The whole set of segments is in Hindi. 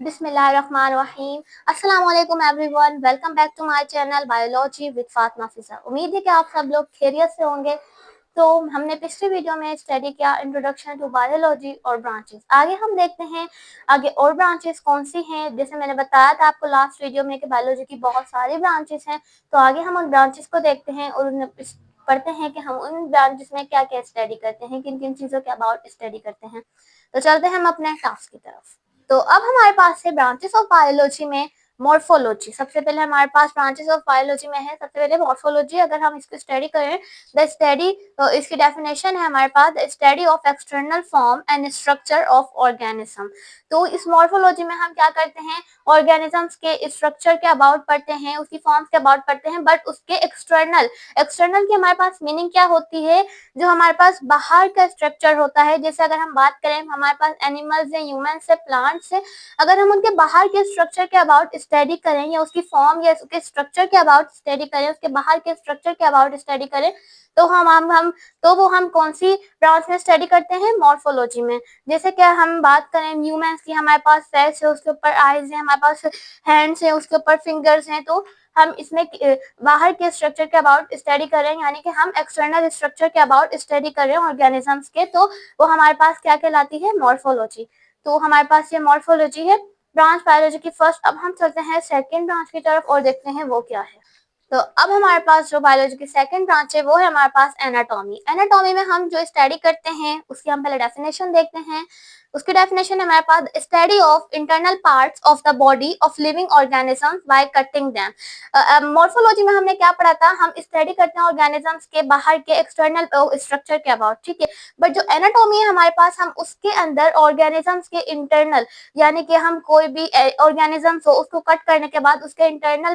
बिस्मिल्लाहिर्रहमानिर्रहीम। अस्सलाम वालेकुम everyone, welcome back to my channel biology with Fatima Fiza. उम्मीद है कि आप सब लोग खैरियत से होंगे। तो हमने पिछली वीडियो में स्टडी किया इंट्रोडक्शन टू बायोलॉजी और ब्रांचेस। आगे हम देखते हैं आगे और ब्रांचेस कौन सी हैं। जैसे मैंने बताया था आपको लास्ट वीडियो में कि बायोलॉजी की बहुत सारी ब्रांचेस हैं, तो आगे हम उन ब्रांचेस को देखते हैं और उन्हें पढ़ते हैं कि हम उन ब्रांचेस में क्या क्या स्टडी करते हैं, किन किन चीज़ों के अबाउट स्टडी करते हैं। तो चलते हैं हम अपने टास्क की तरफ। तो अब हमारे पास है ब्रांचेस ऑफ बायोलॉजी में मॉर्फोलॉजी। सबसे पहले हमारे पास ब्रांचेस ऑफ बायोलॉजी में है सबसे पहले मॉर्फोलॉजी। अगर हम इसको स्टडी करें, द स्टडी, तो इसकी डेफिनेशन है हमारे पास the study of external form and structure of organism. तो इस मॉर्फोलॉजी में हम क्या करते हैं, ऑर्गेनिजम्स के स्ट्रक्चर के अबाउट पढ़ते हैं, उसकी फॉर्म्स के अबाउट पढ़ते हैं, बट उसके एक्सटर्नल की हमारे पास मीनिंग क्या होती है, जो हमारे पास बाहर का स्ट्रक्चर होता है। जैसे अगर हम बात करें, हमारे पास एनिमल्स है, ह्यूमंस है, प्लांट्स है, अगर हम उनके बाहर के स्ट्रक्चर के अबाउट स्टडी करें या उसकी फॉर्म या उसके स्ट्रक्चर के अबाउट स्टडी करें, उसके बाहर के स्ट्रक्चर के अबाउट स्टडी करें, तो हम कौन सी ब्रांच में स्टडी करते हैं, मॉर्फोलॉजी में। जैसे कि हम बात करें ह्यूमंस की, हमारे पास फेस है, उसके ऊपर आईज है, हमारे पास हैंड्स है, उसके ऊपर फिंगर्स हैं, तो हम इसमें बाहर के स्ट्रक्चर के अबाउट स्टडी करें, यानी कि हम एक्सटर्नल स्ट्रक्चर के अबाउट स्टडी करें ऑर्गेनिजम्स के, तो वो हमारे पास क्या कहलाती है, मॉर्फोलॉजी। तो हमारे पास ये मॉर्फोलॉजी है ब्रांच बायोलॉजी की फर्स्ट। अब हम चलते हैं सेकेंड ब्रांच की तरफ और देखते हैं वो क्या है। तो अब हमारे पास जो बायोलॉजी की सेकंड ब्रांच है वो है हमारे पास एनाटॉमी। एनाटॉमी में हम जो स्टडी करते हैं उसकी हम पहले डेफिनेशन देखते हैं। उसकी डेफिनेशन है हमारे पास study of internal parts of the body of living organisms by cutting them. Morphology में हमने क्या पढ़ा था, हम स्टडी करते हैं ऑर्गेनिजम्स के बाहर के एक्सटर्नल स्ट्रक्चर के अबाउट, ठीक है। बट जो एनाटॉमी है हमारे पास, हम उसके अंदर ऑर्गेनिजम्स के इंटरनल, यानी कि हम कोई भी ऑर्गेनिजम्स हो उसको कट करने के बाद उसके इंटरनल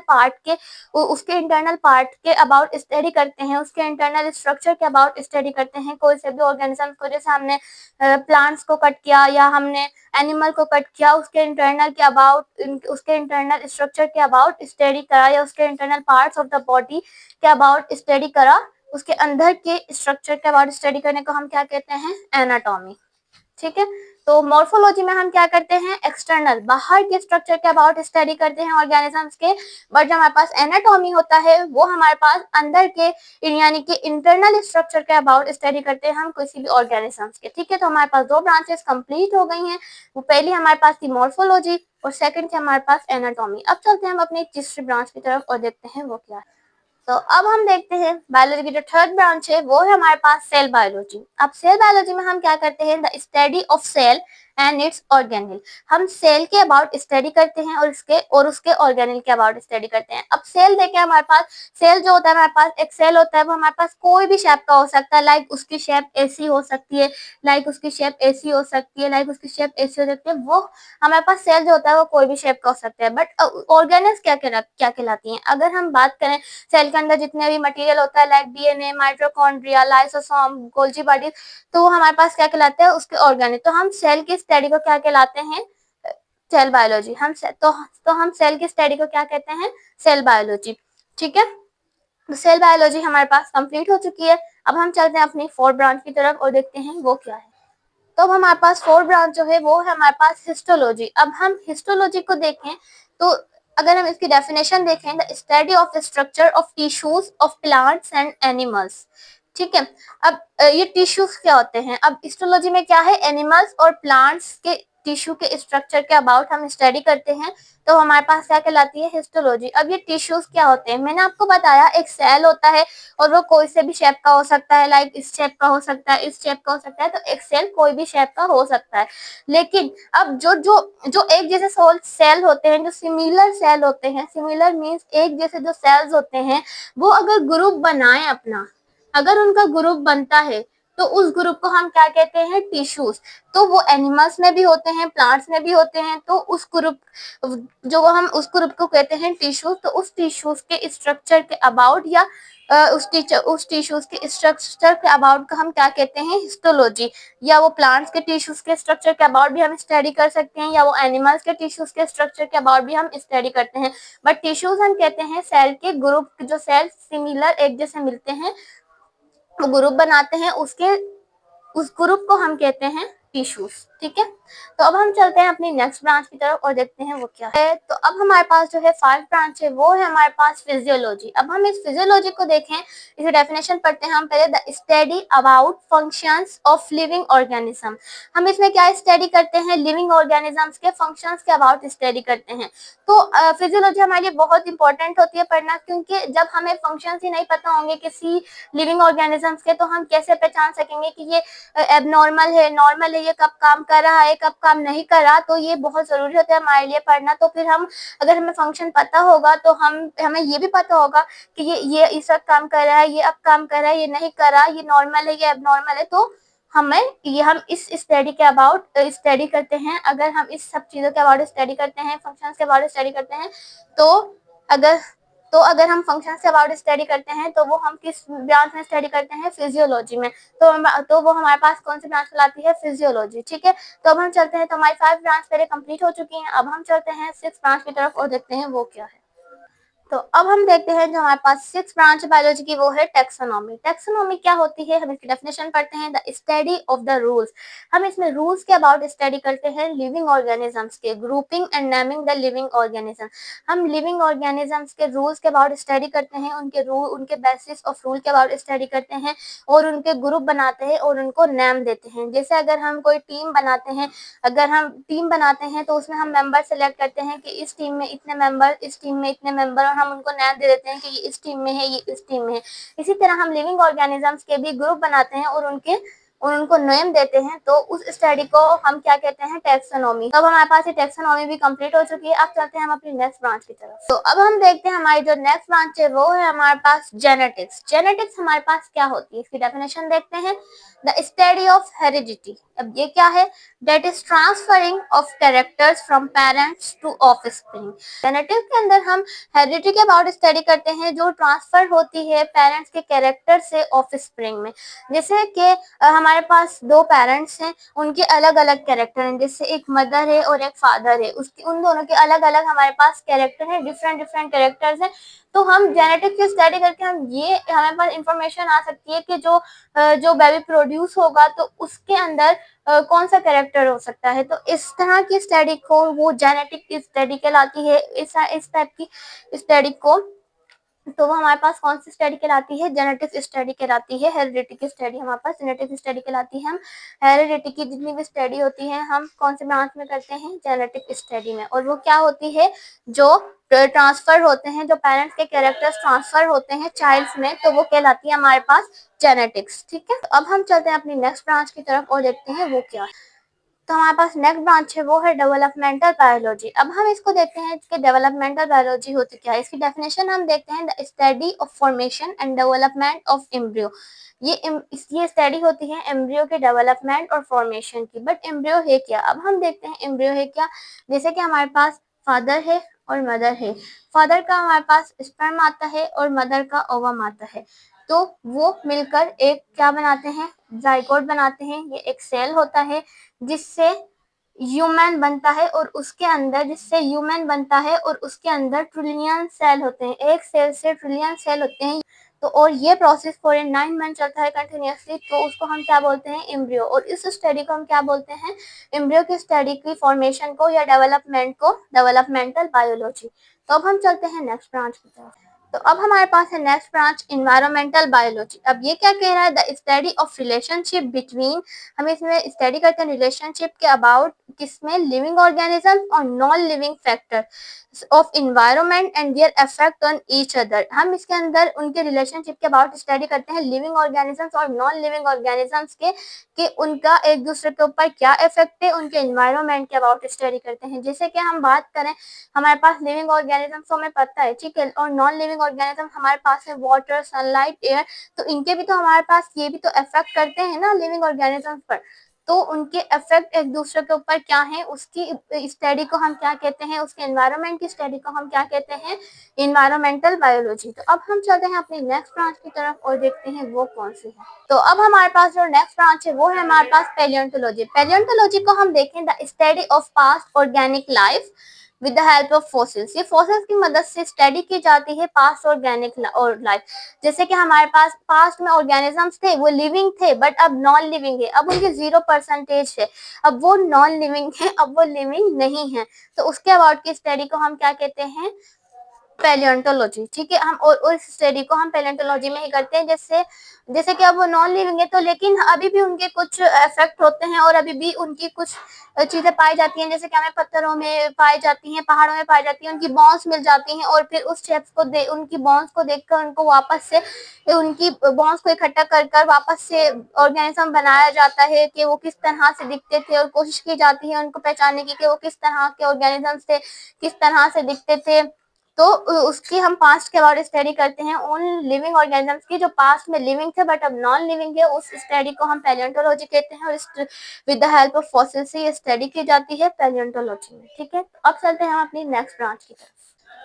पार्ट के अबाउट स्टडी करते हैं, उसके इंटरनल स्ट्रक्चर के अबाउट स्टडी करते हैं। कोई से भी ऑर्गेनिज्म को, जैसे हमने प्लांट्स को कट किया या हमने एनिमल को कट किया, उसके इंटरनल के अबाउट, उसके इंटरनल स्ट्रक्चर के अबाउट स्टडी करा, या उसके internal parts of the body के अबाउट स्टडी करा, उसके अंदर के स्ट्रक्चर के अबाउट स्टडी करने को हम क्या कहते हैं, एनाटॉमी, ठीक है। तो मॉर्फोलॉजी में हम क्या करते हैं, एक्सटर्नल, बाहर के स्ट्रक्चर के अबाउट स्टडी करते हैं ऑर्गेनिजम्स के। बट जो हमारे पास एनाटॉमी होता है वो हमारे पास अंदर के, यानी कि इंटरनल स्ट्रक्चर के अबाउट स्टडी करते हैं हम किसी भी ऑर्गेनिजम्स के, ठीक है। तो हमारे पास दो ब्रांचेस कंप्लीट हो गई हैं। वो पहली हमारे पास थी मॉर्फोलॉजी और सेकंड थी हमारे पास एनाटॉमी। अब चलते हैं हम अपनी तीसरी ब्रांच की तरफ और देखते हैं वो क्या है। तो अब हम देखते हैं बायोलॉजी की जो थर्ड ब्रांच है वो है हमारे पास सेल बायोलॉजी। अब सेल बायोलॉजी में हम क्या करते हैं, the study of cell and its organelle. हम सेल के अबाउट स्टडी करते हैं और उसके ऑर्गेनेल के अबाउट स्टडी करते हैं। अब सेल देखें, हमारे पास सेल जो होता है, हमारे पास एक सेल होता है, वो हमारे पास कोई भी शेप का हो सकता है। लाइक उसकी शेप ऐसी हो सकती है, लाइक उसकी शेप ऐसी हो सकती है, लाइक उसकी शेप ऐसी हो सकती है। वो हमारे पास सेल जो होता है वो कोई भी शेप का हो सकता है। बट ऑर्गेनेल्स क्या कहलाती हैं, अगर हम बात करें सेल के अंदर जितने भी मटेरियल होता है, like DNA, mitochondria, lysosome, Golgi body, तो वो हमारे पास क्या कहलाते हैं, उसके ऑर्गेनेल। तो हम सेल की स्टडी को क्या कहलाते हैं, सेल बायोलॉजी। हम सेल की स्टडी को क्या कहते हैं, सेल बायोलॉजी, ठीक है। तो सेल बायोलॉजी हमारे पास कंप्लीट हो चुकी है। अब हम चलते हैं अपनी फोर्थ ब्रांच की तरफ और देखते हैं वो क्या है। तो अब हमारे पास फोर्थ ब्रांच जो है वो है हमारे पास हिस्टोलॉजी। अब हम हिस्टोलॉजी को देखें तो अगर हम इसकी डेफिनेशन देखें, the study of structure of tissues of plants and animals, ठीक है। अब ये टिश्यूज क्या होते हैं, अब हिस्टोलॉजी में क्या है, एनिमल्स और प्लांट्स के टिश्यू के स्ट्रक्चर के अबाउट हम स्टडी करते हैं, तो हमारे पास क्या कहलाती है, हिस्टोलॉजी। अब ये टिश्यूज क्या होते हैं, मैंने आपको बताया एक सेल होता है और वो कोई से भी शेप का हो सकता है, लाइक इस शेप का हो सकता है, इस शेप का हो सकता है। तो एक सेल कोई भी शेप का हो सकता है। लेकिन अब जो जो जो एक जैसे सेल होते हैं, जो सिमिलर सेल होते हैं, सिमिलर मींस एक जैसे जो सेल्स होते हैं, वो अगर ग्रुप बनाए अपना, अगर उनका ग्रुप बनता है तो उस ग्रुप को हम क्या कहते हैं, टिश्यूज। तो वो एनिमल्स में भी होते हैं, प्लांट्स में भी होते हैं। तो उस ग्रुप, उस ग्रुप को कहते हैं टिश्यूज। तो उस टिश्यूज के स्ट्रक्चर के अबाउट या उस टिश्यूज के स्ट्रक्चर के अबाउट का हम क्या कहते हैं, हिस्टोलॉजी। या वो प्लांट्स के टिश्यूज के स्ट्रक्चर के अबाउट भी हम स्टडी कर सकते हैं, या वो एनिमल्स के टिश्यूज के स्ट्रक्चर के अबाउट भी हम स्टडी करते हैं। बट टिश्यूज हम कहते हैं सेल के ग्रुप, जो सेल सिमिलर एक जैसे मिलते हैं, वो ग्रुप बनाते हैं, उस ग्रुप को हम कहते हैं टिश्यूज। ठीक है, तो अब हम चलते हैं अपनी नेक्स्ट ब्रांच की तरफ और देखते हैं वो क्या है। तो अब हमारे पास जो है 5 ब्रांच है वो है हमारे पास फिजियोलॉजी। अब हम इस फिजियोलॉजी को देखें, इसे डेफिनेशन पढ़ते हैं हम पहले। The study about functions of living organism. हम इसमें क्या स्टडी करते हैं, लिविंग ऑर्गेनिजम्स के फंक्शंस के अबाउट स्टडी करते हैं। तो फिजियोलॉजी हमारे लिए बहुत इंपॉर्टेंट होती है पढ़ना, क्योंकि जब हमें फंक्शंस ही नहीं पता होंगे किसी लिविंग ऑर्गेनिजम्स के, तो हम कैसे पहचान सकेंगे कि ये एबनॉर्मल है, नॉर्मल है, ये कब काम कर रहा है, कब काम नहीं कर रहा। तो ये बहुत जरूरी होता है हमारे लिए पढ़ना। तो फिर हम, अगर हमें फंक्शन पता होगा तो हमें ये भी पता होगा कि ये इस वक्त काम कर रहा है, ये अब काम कर रहा है, ये नहीं कर रहा, ये नॉर्मल है, ये एबनॉर्मल है। तो हम इस स्टडी के अबाउट स्टडी करते हैं। अगर हम इस सब चीजों के अबाउट स्टडी करते हैं, फंक्शंस के अबाउट स्टडी करते हैं, तो अगर अगर हम फंक्शन के अबाउट स्टडी करते हैं तो वो हम किस ब्रांच में स्टडी करते हैं, फिजियोलॉजी में। तो वो हमारे पास कौन सी ब्रांच कहलाती है, फिजियोलॉजी। ठीक है, तो अब हम चलते हैं, तो हमारी 5 ब्रांच पहले कंप्लीट हो चुकी हैं। अब हम चलते हैं 6 ब्रांच की तरफ और देखते हैं वो क्या है। तो अब हम देखते हैं जो हमारे पास 6 ब्रांच बायोलॉजी की वो है टेक्सोनॉमी। टेक्सोनॉमी क्या होती है, हम इसकी डेफिनेशन पढ़ते हैं। The study of the rules. हम इसमें रूल्स के अबाउट स्टडी करते हैं लिविंग ऑर्गेनिजम्स के, grouping and naming the living organism. हम लिविंग ऑर्गेनिजम्स के रूल्स के अबाउट स्टडी करते हैं, उनके बेसिस ऑफ रूल के अबाउट स्टडी करते हैं और उनके ग्रुप बनाते हैं और उनको नेम देते हैं। जैसे अगर हम कोई टीम बनाते हैं, तो उसमें हम मेंबर सेलेक्ट करते हैं कि इस टीम में इतने मेंबर, इस टीम में इतने मेंबर, और हम उनको नाम दे देते हैं कि ये इस टीम में है, ये इस टीम में है। इसी तरह हम लिविंग ऑर्गेनिजम्स के भी ग्रुप बनाते हैं और उनको नेम देते हैं। तो उस स्टडी को हम क्या कहते हैं, टेक्सोनॉमी। तो अब हमारे पास ये टेक्सोनॉमी भी कंप्लीट हो चुकी है। अब चलते हैं हम अपनी नेक्स्ट ब्रांच की तरफ। तो अब हम देखते हैं हमारी जो नेक्स्ट ब्रांच है वो है हमारे पास जेनेटिक्स। जेनेटिक्स हमारे पास क्या होती है, इसकी डेफिनेशन देखते हैं। The study of heredity. अब ये क्या है, that is transferring of characters from parents to offspring. Genetics के अंदर हम हेरिडिटी के अबाउट स्टडी करते हैं, जो ट्रांसफर होती है पेरेंट्स के कैरेक्टर से ऑफस्प्रिंग में। जैसे कि हमारे पास 2 पेरेंट्स हैं, उनके अलग अलग कैरेक्टर हैं। जैसे एक मदर है और एक फादर है, उन दोनों के अलग अलग हमारे पास कैरेक्टर हैं, डिफरेंट कैरेक्टर्स हैं। तो हम जेनेटिक्स की स्टडी करके हमारे पास इंफॉर्मेशन आ सकती है कि जो बेबी प्रोड्यूस होगा तो उसके अंदर कौन सा कैरेक्टर हो सकता है। तो इस तरह की स्टडी को वो जेनेटिक की स्टडी कहलाती है। इस टाइप की स्टडी को, तो वो हमारे पास कौन सी स्टडी कहलाती है, जेनेटिक स्टडी कहलाती है। हेरिडिटी की स्टडी हमारे पास जेनेटिक स्टडी कहलाती है। हम हेरिडिटी की जितनी भी स्टडी होती है हम कौन से ब्रांच में करते हैं, जेनेटिक स्टडी में। और वो क्या होती है, जो ट्रांसफर होते हैं, जो पेरेंट्स के कैरेक्टर्स ट्रांसफर होते हैं चाइल्ड्स में, तो वो कहलाती है हमारे पास जेनेटिक्स। ठीक है, अब हम चलते हैं अपनी नेक्स्ट ब्रांच की तरफ और देखते हैं वो क्या है। तो हमारे पास नेक्स्ट ब्रांच है वो है डेवलपमेंटल बायोलॉजी। अब हम इसको देखते हैं कि डेवलपमेंटल बायोलॉजी होती क्या है। इसकी डेफिनेशन हम देखते हैं, the study of formation and development of embryo. ये स्टडी होती है एम्ब्रियो के डेवलपमेंट और फॉर्मेशन की। बट एम्ब्रियो है क्या, अब हम देखते हैं एम्ब्रियो है क्या। जैसे कि हमारे पास फादर है और मदर है। फादर का हमारे पास स्पर्म आता है और मदर का ओवम आता है। तो वो मिलकर एक क्या बनाते हैं, जाइगोट बनाते हैं। ये एक सेल होता है जिससे ह्यूमन बनता है और उसके अंदर ट्रिलियन सेल होते हैं। एक सेल से ट्रिलियन सेल होते हैं। तो और ये प्रोसेस फॉर 9 मंथ चलता है कंटिन्यूअसली। तो उसको हम क्या बोलते हैं, एम्ब्रियो। और इस स्टडी को हम क्या बोलते हैं, एम्ब्रियो की स्टडी की फॉर्मेशन को या डेवलपमेंट को डेवलपमेंटल बायोलॉजी। तो अब हम चलते हैं नेक्स्ट ब्रांच की तरफ। तो अब हमारे पास है नेक्स्ट ब्रांच एनवायरमेंटल बायोलॉजी। अब ये क्या कह रहा है, the study of relationship between. हम इसमें स्टडी करते हैं रिलेशनशिप के अबाउट, किसमें, लिविंग ऑर्गेनिजम्स और non living factor of environment and their effect on each other. हम इसके अंदर उनके रिलेशनशिप के अबाउट स्टडी करते हैं लिविंग ऑर्गेनिजम्स और नॉन लिविंग ऑर्गेनिजम्स के, कि उनका एक दूसरे के ऊपर क्या इफेक्ट है, उनके एनवायरनमेंट के अबाउट स्टडी करते हैं। जैसे कि हम बात करें, हमारे पास लिविंग ऑर्गेनिजम्स तो हमें पता है, ठीक है, और नॉन लिविंग ऑर्गेनिज्म हमारे पास है वाटर, सनलाइट, एयर। तो इनके भी तो हमारे पास ये भी तो इफेक्ट करते हैं ना लिविंग ऑर्गेनिजम्स पर। तो उनके इफेक्ट एक दूसरे के ऊपर क्या है, उसकी स्टडी को हम क्या कहते हैं, उसके एनवायरनमेंट की स्टडी को हम क्या कहते हैं, एनवायरमेंटल बायोलॉजी। तो अब हम चलते हैं अपनी नेक्स्ट ब्रांच की तरफ और देखते हैं वो कौन सी है। तो अब हमारे पास जो नेक्स्ट ब्रांच है वो है हमारे पास पैलियोंटोलॉजी। पैलियोंटोलॉजी को हम देखें, the study of past organic life with the help of fossils. ये फॉसिल्स की मदद से स्टडी की जाती है पास्ट ऑर्गेनिक और लाइफ। जैसे कि हमारे पास पास्ट में ऑर्गेनिजम्स थे, वो लिविंग थे, बट अब नॉन लिविंग है, अब उनकी 0% है, अब वो नॉन लिविंग है, अब वो लिविंग नहीं है। तो उसके अबाउट की स्टडी को हम क्या कहते हैं, पैलियोंटोलॉजी। ठीक है, हम और इस स्टडी को हम पैलियोंटोलॉजी में ही करते हैं। जैसे जैसे कि अब वो नॉन लिविंग है, तो लेकिन अभी भी उनके कुछ इफेक्ट होते हैं और अभी भी उनकी कुछ चीजें पाई जाती हैं, जैसे कि हमें पत्थरों में पाई जाती हैं, पहाड़ों में पाई जाती हैं, उनकी बोन्स मिल जाती हैं, और फिर उस शेप्स को उनकी बोन्स को देखकर उनको वापस से उनकी बोन्स को इकट्ठा कर वापस से ऑर्गेनिज्म बनाया जाता है कि वो किस तरह से दिखते थे, और कोशिश की जाती है उनको पहचानने की कि वो किस तरह के ऑर्गेनिज्म थे, किस तरह से दिखते थे। तो उसकी हम पास्ट के बारे में स्टडी करते हैं, उन लिविंग ऑर्गेनिजम्स की जो पास्ट में लिविंग थे बट अब नॉन लिविंग है, उस स्टडी को हम पैलियोंटोलॉजी कहते हैं, और with the help of fossil से ये स्टडी की जाती है पैलियोंटोलॉजी में। ठीक है, तो अब चलते हैं हम अपनी नेक्स्ट ब्रांच की तरफ।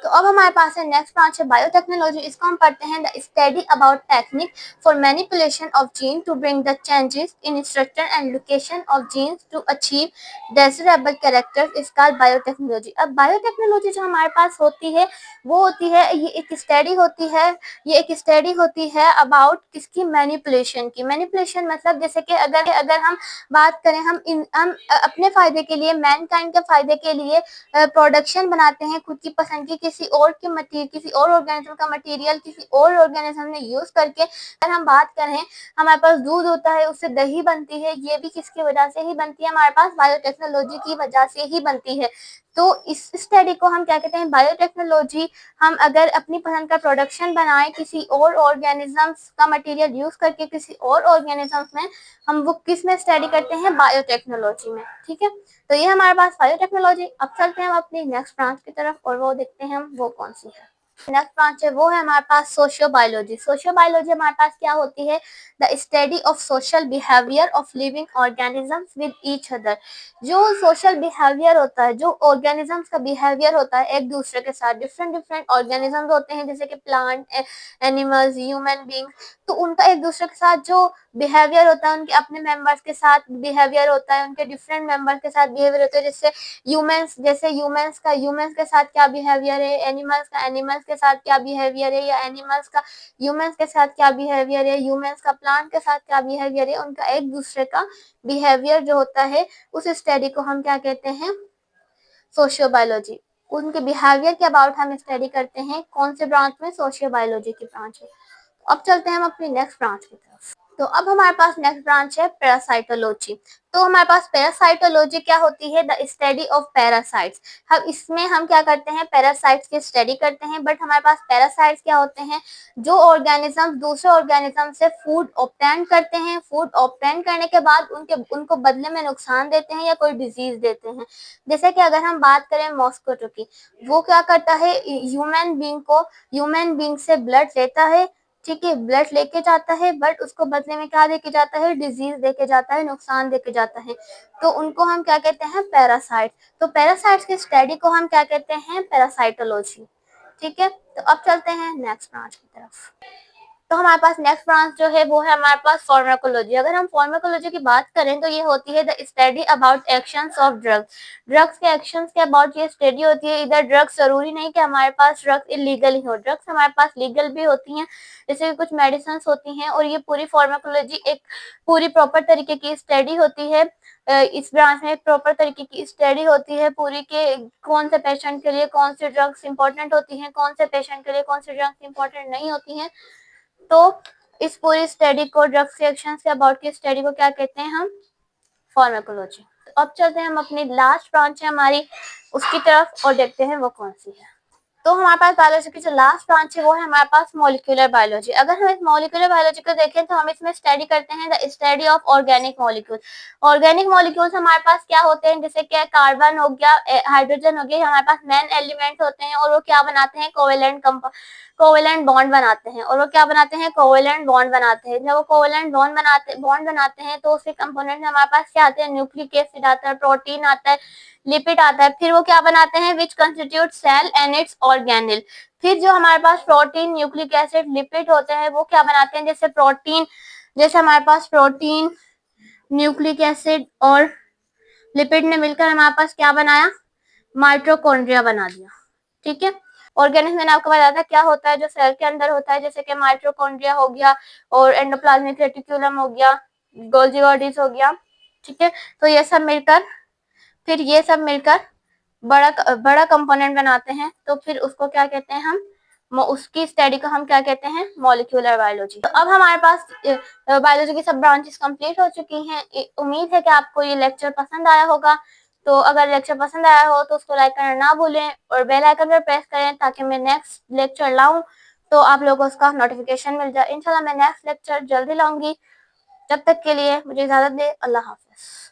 तो अब हमारे पास है नेक्स्ट ब्रांच है बायोटेक्नोलॉजी। इसको हम पढ़ते हैं the study about technique for manipulation of gene to bring the changes in structure and location of genes to achieve desirable characters is called biotechnology. अब बायोटेक्नोलॉजी जो हमारे पास होती है वो होती है, ये एक स्टडी होती है, ये एक स्टडी होती है अबाउट किसकी, मैनिपुलेशन की। मैनिपुलेशन मतलब जैसे कि अगर हम बात करें, हम अपने फायदे के लिए, मैनकाइंड के फायदे के लिए प्रोडक्शन बनाते हैं खुद की पसंद की, किसी और ऑर्गेनिज्म का मटेरियल किसी और ऑर्गेनिज्म ने यूज करके। अगर हम बात करें, हमारे पास दूध होता है, उससे दही बनती है, ये भी किसकी वजह से ही बनती है, हमारे पास बायोटेक्नोलॉजी की वजह से ही बनती है। तो इस स्टडी को हम क्या कहते हैं, बायोटेक्नोलॉजी। हम अगर अपनी पसंद का प्रोडक्शन बनाए किसी और ऑर्गेनिजम्स का मटेरियल यूज करके किसी और ऑर्गेनिजम्स में, हम वो किस में स्टडी करते हैं, बायोटेक्नोलॉजी में। ठीक है, तो ये हमारे पास बायोटेक्नोलॉजी। अब चलते हैं हम अपनी नेक्स्ट ब्रांच की तरफ, और वो देखते हैं हम वो कौन सी है। नेक्स्ट ब्रांच है वो है हमारे पास सोशियोबायोलॉजी। सोशियोबायोलॉजी हमारे पास क्या होती है, the study of social behaviour of living organisms with each other. जो सोशल बिहेवियर होता है, जो ऑर्गेनिजम्स का बिहेवियर होता है एक दूसरे के साथ, डिफरेंट डिफरेंट ऑर्गेनिजम्स होते हैं जैसे कि प्लांट, एनिमल्स, ह्यूमन बींग्स, तो उनका एक दूसरे के साथ जो बिहेवियर होता है, उनके अपने मेंबर्स के साथ बिहेवियर होता है, उनके डिफरेंट मेंबर्स के साथ बिहेवियर होता है। जैसे ह्यूमंस का ह्यूमंस के साथ क्या बिहेवियर है, एनिमल्स का एनिमल्स के साथ क्या बिहेवियर है, या एनिमल्स का ह्यूमंस के साथ क्या बिहेवियर है, ह्यूमंस का प्लांट के साथ क्या बिहेवियर है, उनका एक दूसरे का बिहेवियर जो होता है, उस स्टडी को हम क्या कहते हैं, सोशियोबायोलॉजी। उनके बिहेवियर के अबाउट हम स्टडी करते हैं, कौन से ब्रांच में, सोशियोबायोलॉजी की ब्रांच है। अब चलते हैं हम अपनी नेक्स्ट ब्रांच की तरफ। तो अब हमारे पास नेक्स्ट ब्रांच है पैरासाइटोलॉजी। तो हमारे पास पैरासाइटोलॉजी क्या होती है, द स्टडी ऑफ पैरासाइट्स। हम क्या करते हैं, पैरासाइट्स की स्टडी करते हैं, बट हमारे पास पैरासाइट्स क्या होते हैं, जो ऑर्गेनिज्म दूसरे ऑर्गेनिज्म से फूड ऑब्टेन करते हैं, फूड ऑब्टेन करने के बाद उनको बदले में नुकसान देते हैं या कोई डिजीज देते हैं। जैसे कि अगर हम बात करें मॉस्किटो की, वो क्या करता है, ह्यूमन बींग से ब्लड लेता है, ठीक है, ब्लड लेके जाता है, बट उसको बदले में क्या देके जाता है, डिजीज देके जाता है, नुकसान देके जाता है। तो उनको हम क्या कहते हैं, पैरासाइट। तो पैरासाइट्स की स्टडी को हम क्या कहते हैं, पैरासाइटोलॉजी। ठीक है, तो अब चलते हैं नेक्स्ट ब्रांच की तरफ। तो हमारे पास नेक्स्ट ब्रांच जो है वो है हमारे पास फार्माकोलॉजी। अगर हम फार्माकोलॉजी की बात करें तो ये होती है the study about actions of drugs. Drugs के एक्शंस के अबाउट ये स्टडी होती है। इधर ड्रग्स जरूरी नहीं कि हमारे पास ड्रग्स इलीगल ही हो, ड्रग्स हमारे पास लीगल भी होती हैं, जैसे कुछ मेडिसिन होती हैं। और ये पूरी फार्माकोलॉजी एक पूरी प्रॉपर तरीके की स्टडी होती है। इस ब्रांच में एक प्रॉपर तरीके की स्टडी होती है पूरी के कौन से पेशेंट के लिए कौन सी ड्रग्स इंपॉर्टेंट होती हैं, कौन से पेशेंट के लिए कौन सी ड्रग्स इंपॉर्टेंट नहीं होती हैं। तो इस पूरी स्टडी को, ड्रग्स के एक्शंस के अबाउट की स्टडी को क्या कहते हैं हम, फार्माकोलॉजी। तो अब चलते हैं हम अपनी लास्ट ब्रांच है हमारी उसकी तरफ और देखते हैं वो कौन सी है। तो हमारे पास बायोलॉजी की जो लास्ट ब्रांच है वो है हमारे पास मॉलिक्यूलर बायोलॉजी। अगर हम इस मॉलिक्यूलर बायोलॉजी को देखें तो हम इसमें स्टडी करते हैं the study of organic molecule. Organic molecules हमारे पास क्या होते हैं, जैसे कि कार्बन हो गया, हाइड्रोजन हो गया, हमारे पास मेन एलिमेंट होते हैं और वो क्या बनाते हैं, कोवेलेंट बॉन्ड बनाते हैं। और वो क्या बनाते हैं, कोवेलेंट बॉन्ड बनाते हैं। जब वो कोवेलेंट बॉन्ड बनाते हैं तो उसके कंपोनेंट हमारे पास क्या आते हैं, न्यूक्लिक एसिड आता है, प्रोटीन आता है, लिपिड आता है। फिर वो क्या बनाते हैं, which constitute cell and its organelle. फिर जो हमारे पास प्रोटीन, न्यूक्लिक एसिड, लिपिड होते हैं वो क्या बनाते हैं, जैसे हमारे पास प्रोटीन, न्यूक्लिक एसिड और लिपिड ने मिलकर हमारे पास क्या बनाया, माइटोकॉन्ड्रिया बना दिया। ठीक है, ऑर्गेनिज्म मैंने आपको बताया था क्या होता है, जो सेल के अंदर होता है, जैसे कि माइटोकॉन्ड्रिया हो गया और एंडोप्लाज्मिक रेटिक्यूलम हो गया, गोल्गी बॉडीज हो गया। ठीक है, तो ये सब मिलकर फिर ये सब मिलकर बड़ा कंपोनेंट बनाते हैं, तो फिर उसको क्या कहते हैं हम, उसकी स्टडी को हम क्या कहते हैं, मॉलिक्यूलर बायोलॉजी। तो अब हमारे पास बायोलॉजी की सब ब्रांचेस कंप्लीट हो चुकी हैं। उम्मीद है कि आपको ये लेक्चर पसंद आया होगा। तो अगर लेक्चर पसंद आया हो तो उसको लाइक करना ना भूलें और बेल आइकन पर प्रेस करें ताकि मैं नेक्स्ट लेक्चर लाऊं तो आप लोगों को उसका नोटिफिकेशन मिल जाए। इंशाल्लाह मैं नेक्स्ट लेक्चर जल्दी लाऊंगी। जब तक के लिए मुझे इजाजत दे, अल्लाह हाफिज।